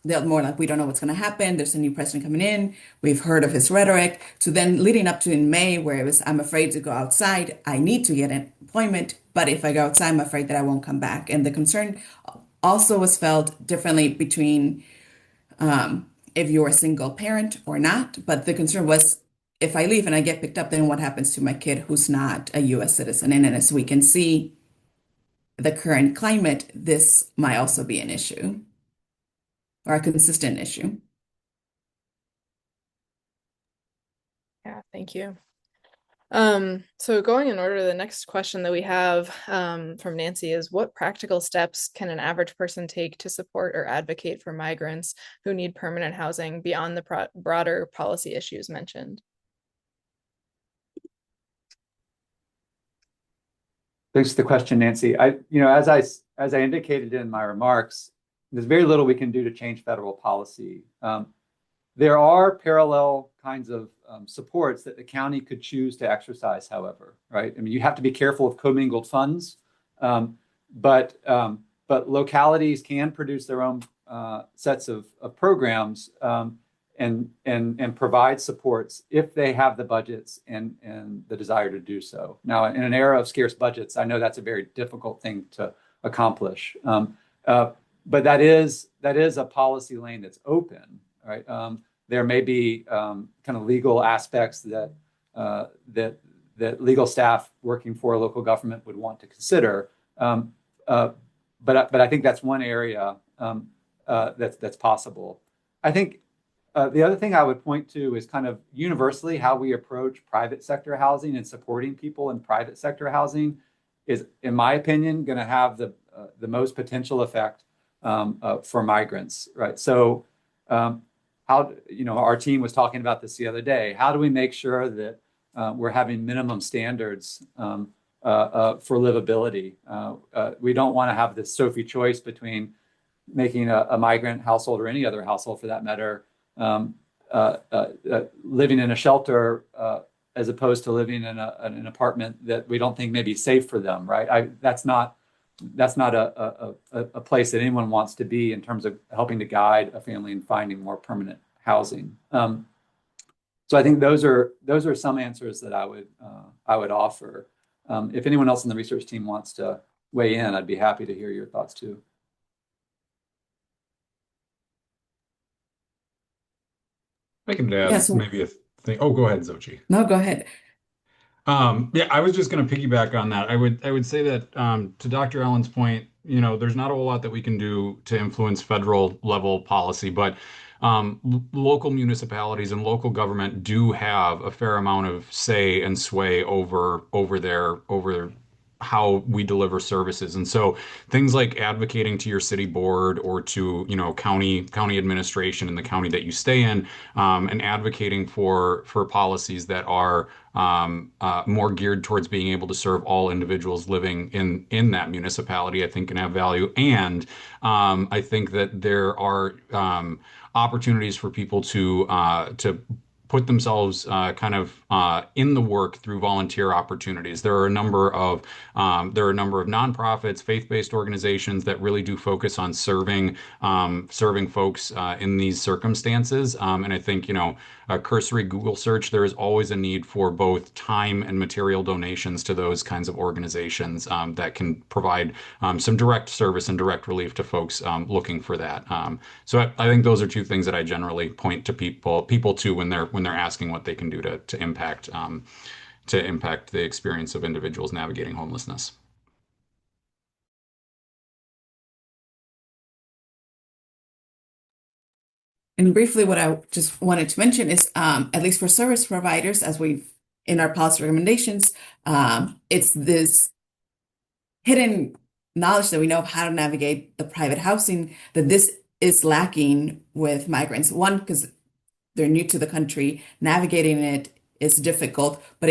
dealt more like we don't know what's going to happen. There's a new president coming in. We've heard of his rhetoric. So then leading up to in May, where it was, I'm afraid to go outside. I need to get employment, but if I go outside, I'm afraid that I won't come back. And the concern also was felt differently between if you're a single parent or not. But the concern was if I leave and I get picked up, then what happens to my kid who's not a US citizen? And then as we can see, the current climate, this might also be an issue or a consistent issue. Yeah, thank you. So going in order, the next question that we have from Nancy is, what practical steps can an average person take to support or advocate for migrants who need permanent housing beyond the broader policy issues mentioned? Thanks for the question, Nancy. As I indicated in my remarks, there's very little we can do to change federal policy. There are parallel kinds of supports that the county could choose to exercise, however, right? I mean, you have to be careful of commingled funds, but localities can produce their own sets of programs and provide supports if they have the budgets and the desire to do so. Now, in an era of scarce budgets, I know that's a very difficult thing to accomplish, but that is a policy lane that's open, right? There may be kind of legal aspects that legal staff working for a local government would want to consider, but I think that's one area that's possible. I think the other thing I would point to is kind of universally how we approach private sector housing and supporting people in private sector housing is, in my opinion, going to have the most potential effect for migrants, right? So our team was talking about this the other day. How do we make sure that we're having minimum standards for livability? We don't want to have this Sophie choice between making a migrant household or any other household for that matter living in a shelter as opposed to living in an apartment that we don't think may be safe for them, right? That's not a place that anyone wants to be in terms of helping to guide a family in finding more permanent housing. So I think those are some answers that I would offer. If anyone else in the research team wants to weigh in, I'd be happy to hear your thoughts too. I can add Yeah, so maybe a thing. Oh, go ahead, Zochi. no, go ahead. Yeah, I was just going to piggyback on that. I would say that to Dr. Allen's point, there's not a whole lot that we can do to influence federal level policy, but local municipalities and local government do have a fair amount of say and sway over how we deliver services. And so things like advocating to your city board or to, county administration in the county that you stay in, and advocating for policies that are more geared towards being able to serve all individuals living in that municipality, I think can have value. And I think that there are opportunities for people to put themselves kind of in the work through volunteer opportunities. There are a number of nonprofits, faith-based organizations that really do focus on serving folks in these circumstances. And I think, a cursory Google search, there is always a need for both time and material donations to those kinds of organizations that can provide some direct service and direct relief to folks looking for that. So I think those are two things that I generally point to people to when they're asking what they can do to impact the experience of individuals navigating homelessness. And briefly, what I just wanted to mention is, at least for service providers, as we've in our policy recommendations, it's this hidden knowledge that we know of how to navigate the private housing that this is lacking with migrants. One, because they're new to the country, navigating it is difficult. But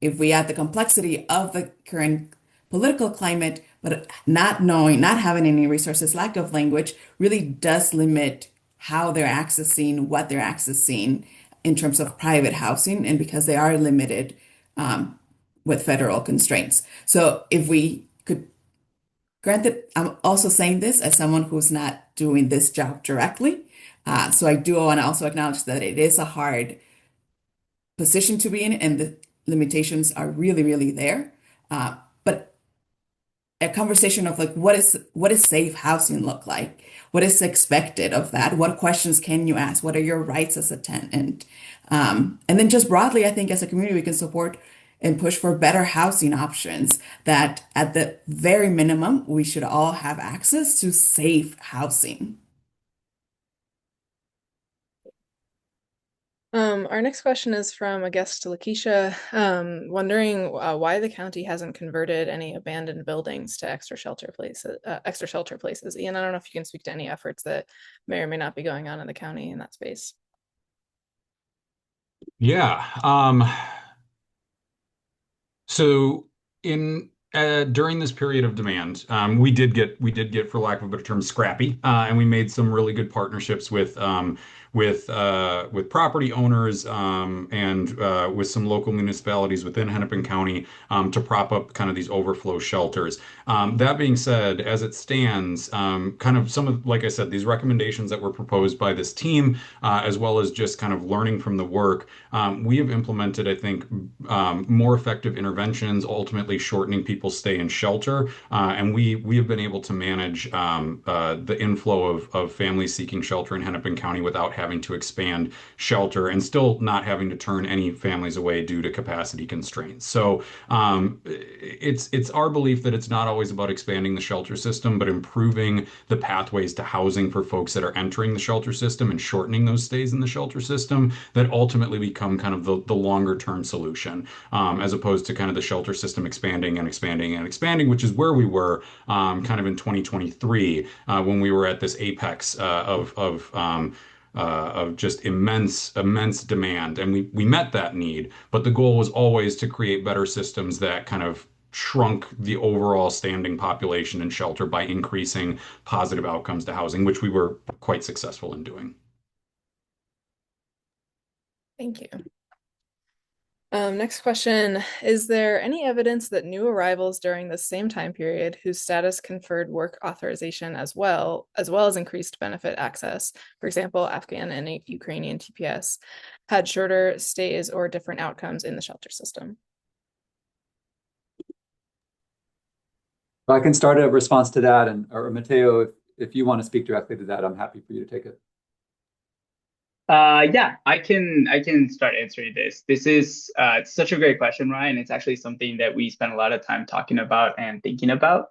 if we add the complexity of the current political climate, but not knowing, not having any resources, lack of language really does limit how they're accessing what they're accessing in terms of private housing, and because they are limited with federal constraints. So if we could, granted, I'm also saying this as someone who's not doing this job directly. So I do want to also acknowledge that it is a hard position to be in, and the limitations are really, really there. But a conversation of like, what is safe housing look like? What is expected of that? What questions can you ask? What are your rights as a tenant? And then just broadly, I think as a community, we can support and push for better housing options that at the very minimum, we should all have access to safe housing. Our next question is from a guest, Lakeisha, wondering why the county hasn't converted any abandoned buildings to extra shelter places. Ian, I don't know if you can speak to any efforts that may or may not be going on in the county in that space. Yeah. So in during this period of demand, we did get, for lack of a better term, scrappy, and we made some really good partnerships with property owners, and with some local municipalities within Hennepin County, to prop up kind of these overflow shelters. That being said, as it stands, kind of some of, like I said, these recommendations that were proposed by this team, as well as just kind of learning from the work, we have implemented, I think, more effective interventions, ultimately shortening people's stay in shelter. And we have been able to manage the inflow of families seeking shelter in Hennepin County without having to expand shelter and still not having to turn any families away due to capacity constraints. So it's our belief that it's not always about expanding the shelter system, but improving the pathways to housing for folks that are entering the shelter system and shortening those stays in the shelter system that ultimately become kind of the longer term solution, as opposed to kind of the shelter system expanding and expanding and expanding, which is where we were kind of in 2023, when we were at this apex of just immense demand, and we met that need. But the goal was always to create better systems that kind of shrunk the overall standing population in shelter by increasing positive outcomes to housing, which we were quite successful in doing. Thank you. Next question. Is there any evidence that new arrivals during the same time period whose status conferred work authorization as well as increased benefit access, for example, Afghan and Ukrainian TPS, had shorter stays or different outcomes in the shelter system? I can start a response to that, or Mateo, if you want to speak directly to that, I'm happy for you to take it. Yeah, I can start answering this. This is such a great question, Ryan. It's actually something that we spend a lot of time talking about and thinking about.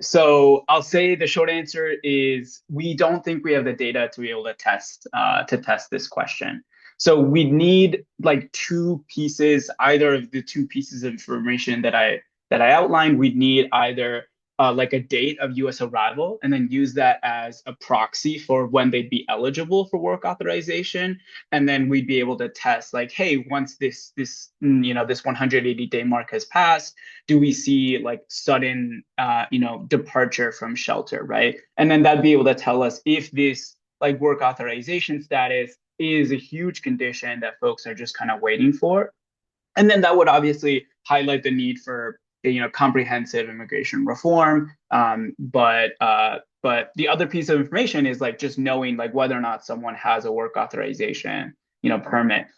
So I'll say the short answer is we don't think we have the data to be able to test this question. So we need like two pieces, either of the two pieces of information that I outlined. We'd need either like a date of US arrival, and then use that as a proxy for when they'd be eligible for work authorization. And then we'd be able to test like, hey, once this 180-day mark has passed, do we see like sudden departure from shelter, right? And then that'd be able to tell us if this like work authorization status is a huge condition that folks are just kind of waiting for. And then that would obviously highlight the need for comprehensive immigration reform. But the other piece of information is like just knowing like whether or not someone has a work authorization permit.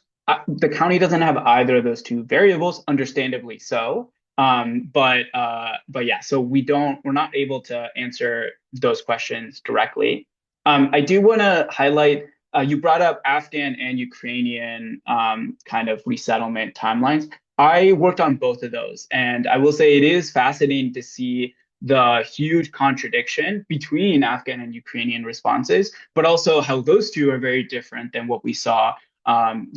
The county doesn't have either of those two variables, understandably so. But yeah, so we're not able to answer those questions directly. I do want to highlight, you brought up Afghan and Ukrainian kind of resettlement timelines. I worked on both of those, and I will say it is fascinating to see the huge contradiction between Afghan and Ukrainian responses, but also how those two are very different than what we saw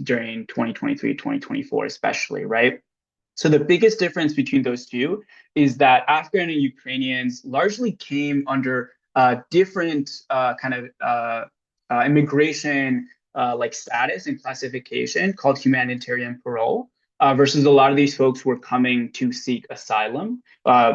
during 2023, 2024, especially, right? So the biggest difference between those two is that Afghan and Ukrainians largely came under different kind of immigration like status and classification called humanitarian parole. Versus a lot of these folks who were coming to seek asylum.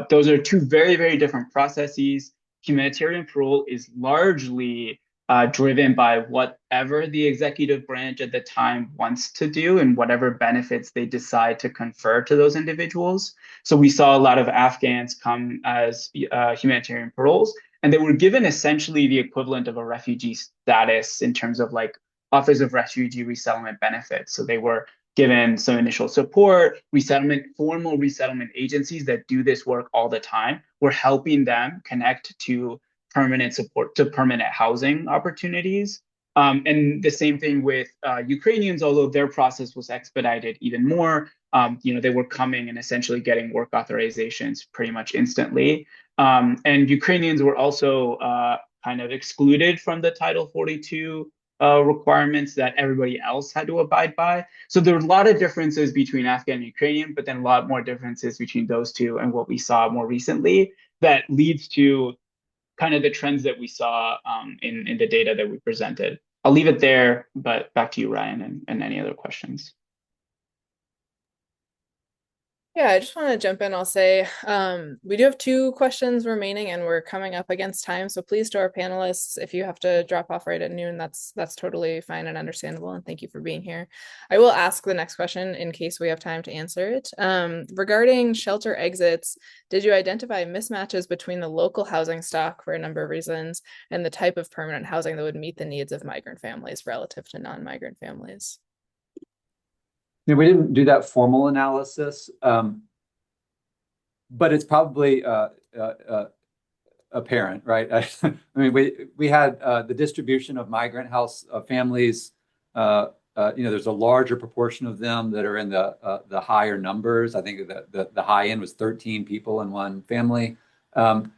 Those are two very, very different processes. Humanitarian parole is largely driven by whatever the executive branch at the time wants to do and whatever benefits they decide to confer to those individuals. So we saw a lot of Afghans come as humanitarian paroles, and they were given essentially the equivalent of a refugee status in terms of like Office of Refugee Resettlement benefits. So they were given some initial support, formal resettlement agencies that do this work all the time. We're helping them connect to permanent support, to permanent housing opportunities. And the same thing with Ukrainians, although their process was expedited even more. They were coming and essentially getting work authorizations pretty much instantly. And Ukrainians were also kind of excluded from the Title 42 requirements that everybody else had to abide by. So there are a lot of differences between Afghan and Ukrainian, but then a lot more differences between those two and what we saw more recently that leads to kind of the trends that we saw in the data that we presented. I'll leave it there, but back to you, Ryan, and any other questions. Yeah, I just want to jump in. I'll say we do have two questions remaining and we're coming up against time. So please, to our panelists, if you have to drop off right at noon, that's totally fine and understandable. And thank you for being here. I will ask the next question in case we have time to answer it. Regarding shelter exits, did you identify mismatches between the local housing stock for a number of reasons and the type of permanent housing that would meet the needs of migrant families relative to non-migrant families? We didn't do that formal analysis, but it's probably apparent, right? I mean, we had the distribution of migrant house families. There's a larger proportion of them that are in the higher numbers. I think the high end was 13 people in one family. When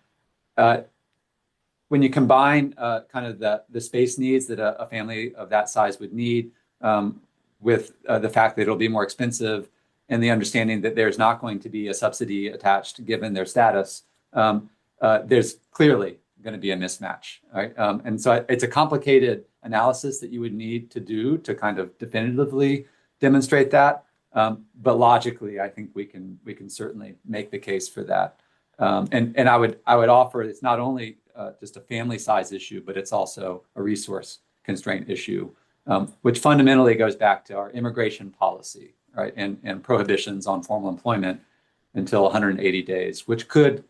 you combine kind of the space needs that a family of that size would need, with the fact that it'll be more expensive and the understanding that there's not going to be a subsidy attached given their status, there's clearly going to be a mismatch, right? And so it's a complicated analysis that you would need to do to kind of definitively demonstrate that. But logically, I think we can certainly make the case for that. And I would offer it's not only just a family size issue, but it's also a resource constraint issue. Which fundamentally goes back to our immigration policy, right, and prohibitions on formal employment until 180 days, which could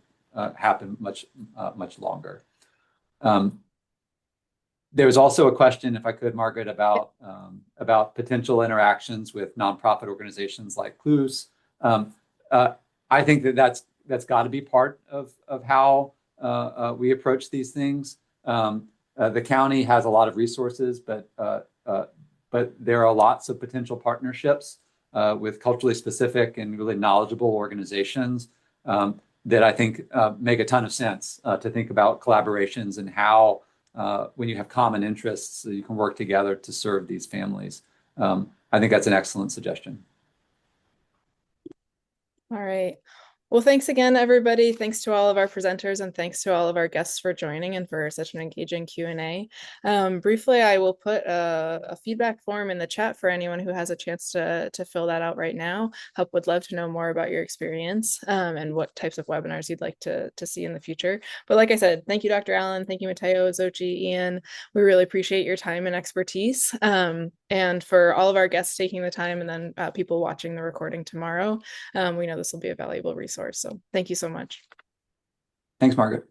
happen much longer. There was also a question, if I could, Margaret, about potential interactions with nonprofit organizations like CLUS. I think that's got to be part of how we approach these things. The county has a lot of resources, but there are lots of potential partnerships with culturally specific and really knowledgeable organizations that I think make a ton of sense to think about collaborations and how, when you have common interests, you can work together to serve these families. I think that's an excellent suggestion. All right. Well, thanks again, everybody. Thanks to all of our presenters and thanks to all of our guests for joining and for such an engaging Q&A. Briefly, I will put a feedback form in the chat for anyone who has a chance to fill that out right now. Help would love to know more about your experience and what types of webinars you'd like to see in the future. But like I said, thank you, Dr. Allen. Thank you, Mateo, Xochi, Ian. We really appreciate your time and expertise. And for all of our guests taking the time and then people watching the recording tomorrow, we know this will be a valuable resource. So thank you so much. Thanks, Margaret.